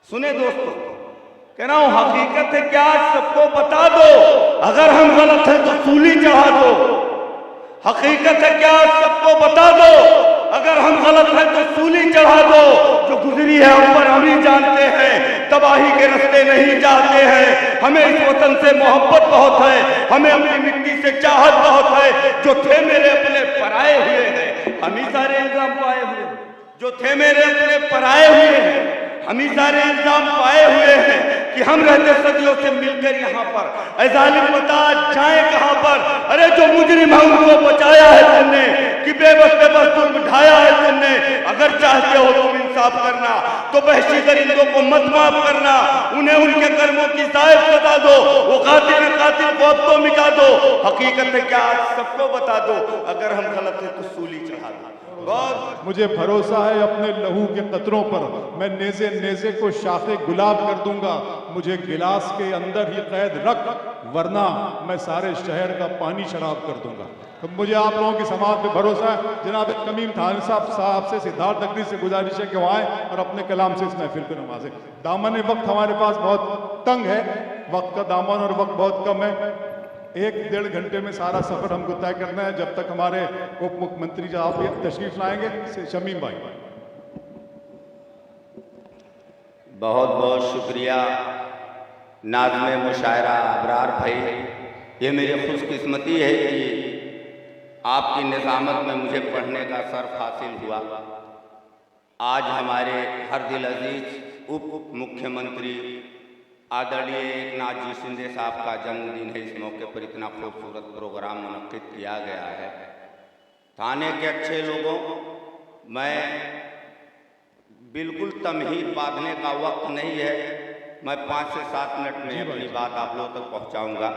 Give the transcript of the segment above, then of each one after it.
सुने दोस्तों, कह रहा हूं हकीकत है क्या सबको बता दो, अगर हम गलत हैं तो सूली चढ़ा दो। हकीकत है क्या सबको बता दो, अगर हम गलत हैं तो सूली चढ़ा दो। जो गुजरी है ऊपर हम ही जानते हैं, तबाही के रास्ते नहीं जाते हैं। हमें इस वतन से मोहब्बत बहुत है, हमें अपनी मिट्टी से चाहत बहुत है। जो थे मेरे अपने पराए हुए हैं, हम ही सारे इल्जाम पाए हुए हैं। जो थे मेरे अपने पराए हुए हैं, हम ही सारे इल्जाम पाए हुए हैं कि हम रहते सदियों से मिलकर यहाँ पर। ऐ जालिम बता जाए कहाँ पर? अरे जो मुजरिम है उनको बचाया है तुमने, कि बेबस बेबस जुल्म ढाया है तुमने। अगर चाहते हो तुम इंसाफ करना तो वहशी दरिंदों को मत माफ करना, उन्हें उनके कर्मों की जायज सजा दो। वो कातिल को अब तो मिटा दो। हकीकत है क्या सबको बता दो, अगर हम गलत है तो सूली चढ़ा दो। मुझे भरोसा है अपने लहू के कतरों पर, मैं नेज़े नेज़े को शाखे गुलाब कर दूंगा। मुझे गिलास के अंदर ही कैद रख, वरना मैं सारे शहर का पानी शराब कर दूंगा। तो मुझे आप लोगों की समाज पे भरोसा है। जनाब कमीम थानी साहब से सिद्धार्थ नकवी से गुजारिश है कि वो आए और अपने कलाम से इस महफिल को नवाजें। दामन वक्त हमारे पास बहुत तंग है, वक्त का दामन और वक्त बहुत कम है। 1-1.5 घंटे में सारा सफर हमको तय करना है। जब तक हमारे उप मुख्यमंत्री साहब तशरीफ लाएंगे, शमीम भाई। बहुत बहुत शुक्रिया नाज़्मे मुशायरा अबरार भाई। ये मेरी खुशकिस्मती है कि आपकी निज़ामत में मुझे पढ़ने का शर्फ हासिल हुआ। आज हमारे हर दिल अजीज उप मुख्यमंत्री आदरणीय एकनाथ जी शिंदे साहब का जन्मदिन है। इस मौके पर इतना खूबसूरत प्रोग्राम मुनक्किद किया गया है। थाने के अच्छे लोगों, मैं बिल्कुल तमहीद बांधने का वक्त नहीं है, मैं 5 से 7 मिनट में अपनी बात आप लोगों तक पहुंचाऊंगा।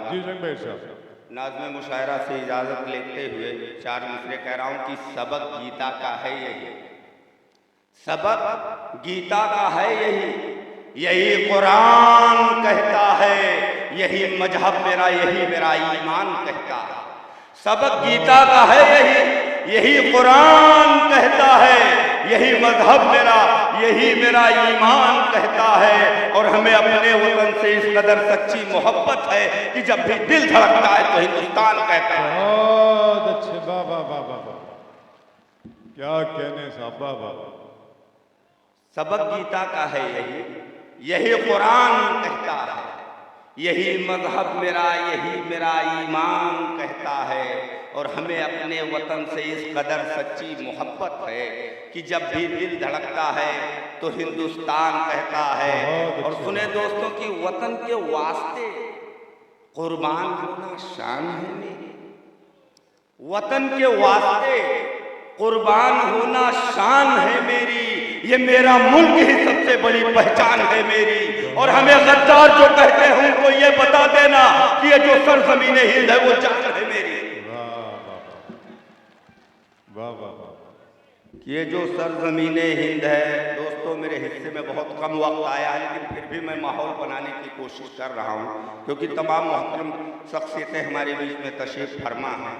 नाज़्मे मुशायरा से इजाज़त लेते हुए 4 मिसरे कह रहा हूँ कि सबक गीता का है यही, सबक गीता का है यही कुरान कहता है, यही मजहब मेरा, यही मेरा ईमान कहता है। सबक गीता का है यही कुरान कहता है, यही मजहब मेरा, यही मेरा ईमान कहता है। और हमें अपने वतन से इस कदर सच्ची मोहब्बत है कि जब भी दिल धड़कता है तो हिंदुस्तान कहता है। बहुत अच्छे, वाह, क्या कहने साहब, वाह। सबक गीता का है यही कुरान कहता है, यही मजहब मेरा, यही मेरा ईमान कहता है। और हमें अपने वतन से इस कदर सच्ची मोहब्बत है कि जब भी दिल धड़कता है तो हिंदुस्तान कहता है। और सुने दोस्तों कि वतन के वास्ते कुर्बान होना शान है मेरी, वतन के वास्ते कुर्बान होना शान है मेरी। ये मेरा मुल्क ही सबसे बड़ी पहचान है मेरी। और हमें गद्दार जो कहते हैं उनको ये बता देना कि ये जो सरजमीने हिंद है वो जान है मेरी। कि ये जो सरजमीने हिंद है। दोस्तों मेरे हिस्से में बहुत कम वक्त आया है, लेकिन फिर भी मैं माहौल बनाने की कोशिश कर रहा हूँ, क्योंकि तमाम मोहतरम शख्सियतें हमारे बीच में तशरीफ फरमा हैं।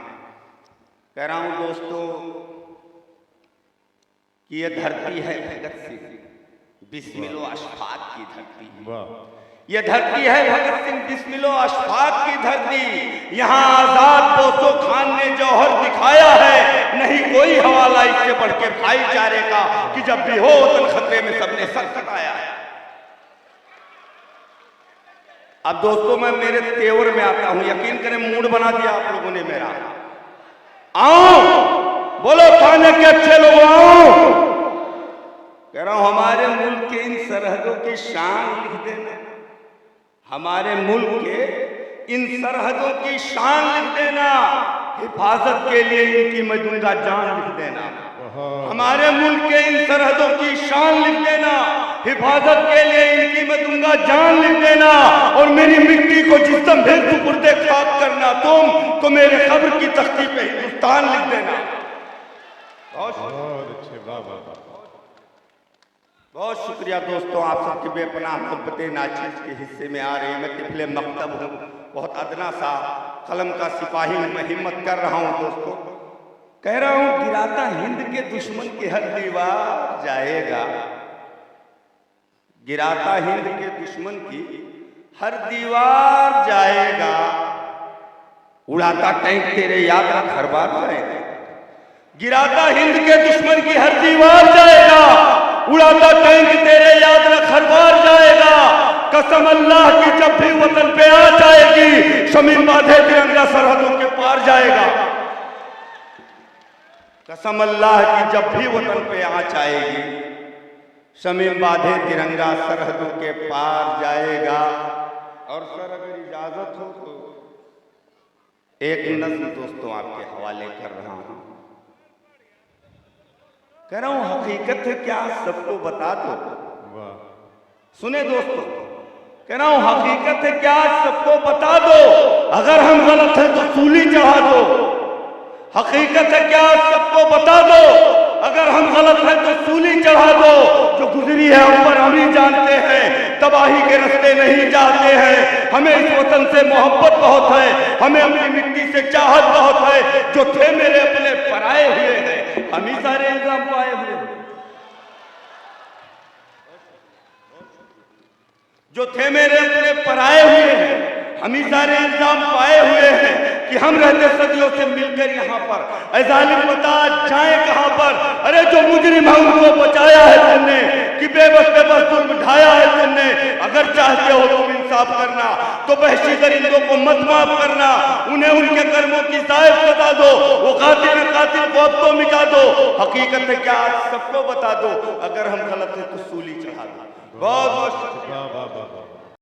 कह रहा हूँ दोस्तों कि ये धरती है भगत सिंह बिस्मिल्लाह अशफाक की धरती। ये धरती है भगत सिंह बिस्मिल्लाह अशफाक की धरती। यहाँ आजाद दोस्तों खान ने जौहर दिखाया है, नहीं कोई हवाला इससे बढ़ के भाईचारे का कि जब भी हो वतन खतरे में सबने सर कटाया है। अब दोस्तों मैं मेरे तेवर में आता हूं, यकीन करें मूड बना दिया आप लोगों ने मेरा। आओ बोलो थाने के अच्छे लोग आओ। कह रहा हूं हमारे मुल्क के इन सरहदों की शान लिख देना, हमारे मुल्क के इन सरहदों की शान लिख देना। हिफाजत के लिए इनकी मैं दूंगा जान लिख देना। हमारे मुल्क के इन सरहदों की शान लिख देना, हिफाजत के लिए इनकी मैं दूंगा जान लिख देना। और मेरी मिट्टी को जिस्म भेज सुपुर्दे खाक करना तुम, तो मेरे कब्र की तख्ती पे हिंदुस्तान लिख देना। बहुत अच्छे, वाह। बहुत शुक्रिया दोस्तों, आप सबकी बेपनाह मोहब्बतें नाचीज के हिस्से में आ रही है। मैं तिफले मकतब हूँ, बहुत अदना सा कलम का सिपाही हूँ, मैं हिम्मत कर रहा हूँ दोस्तों। कह रहा हूँ गिराता हिंद के दुश्मन की हर दीवार जाएगा, गिराता हिंद के दुश्मन की हर दीवार जाएगा, उड़ाता टैंक तेरे याद रख हर बार जाएगा। गिराता हिंद के दुश्मन की हर दीवार जाएगा, उड़ाता टैंक तेरे याद रख हर बार जाएगा। कसम अल्लाह की जब भी वतन पे आ जाएगी, शमीम बांधे तिरंगा सरहदों के पार जाएगा। कसम अल्लाह की जब भी वतन पे आ जाएगी, शमीम बांधे तिरंगा सरहदों के पार जाएगा। और सर अगर इजाजत हो तो एक नज़्म दोस्तों आपके हवाले कर रहा हूं। कह रहा हूं हकीकत है क्या सबको बता दो। सुने दोस्तों, कह रहा हूं हकीकत है क्या सबको बता दो, अगर हम गलत हैं तो सूली चढ़ा दो। हकीकत है क्या सबको बता दो, अगर हम गलत हैं तो सूली चढ़ा दो। जो गुजरी है हम पर हम ही जानते हैं, तबाही के रास्ते नहीं जाते हैं। हमें इस वतन से मोहब्बत बहुत है, हमें अपनी मिट्टी से चाहत बहुत है। जो थे मेरे अपने पराए हुए हैं, हम ही सारे इल्जाम पाए हुए हैं। जो थे मेरे अपने पराए हुए हैं, हम ही सारे इल्जाम पाए हुए हैं कि हम रहते सदियों से मिलकर यहाँ पर। ऐ जालिम बता जाए कहाँ पर। अरे जो मुजरिम है उनको बचाया है तुमने, कि बेबस बेबस जुल्म ढाया है तुमने। अगर चाहते हो तुम इंसाफ करना तो वहशी दरिंदों को मत माफ करना, उन्हें उनके कर्मों की जायज सजा दो। वो कातिल को अब तो मिटा दो। हकीकत है क्या सबको बता दो, अगर हम गलत है तो सूली चढ़ा दो। बहुत बहुत शुक्रिया।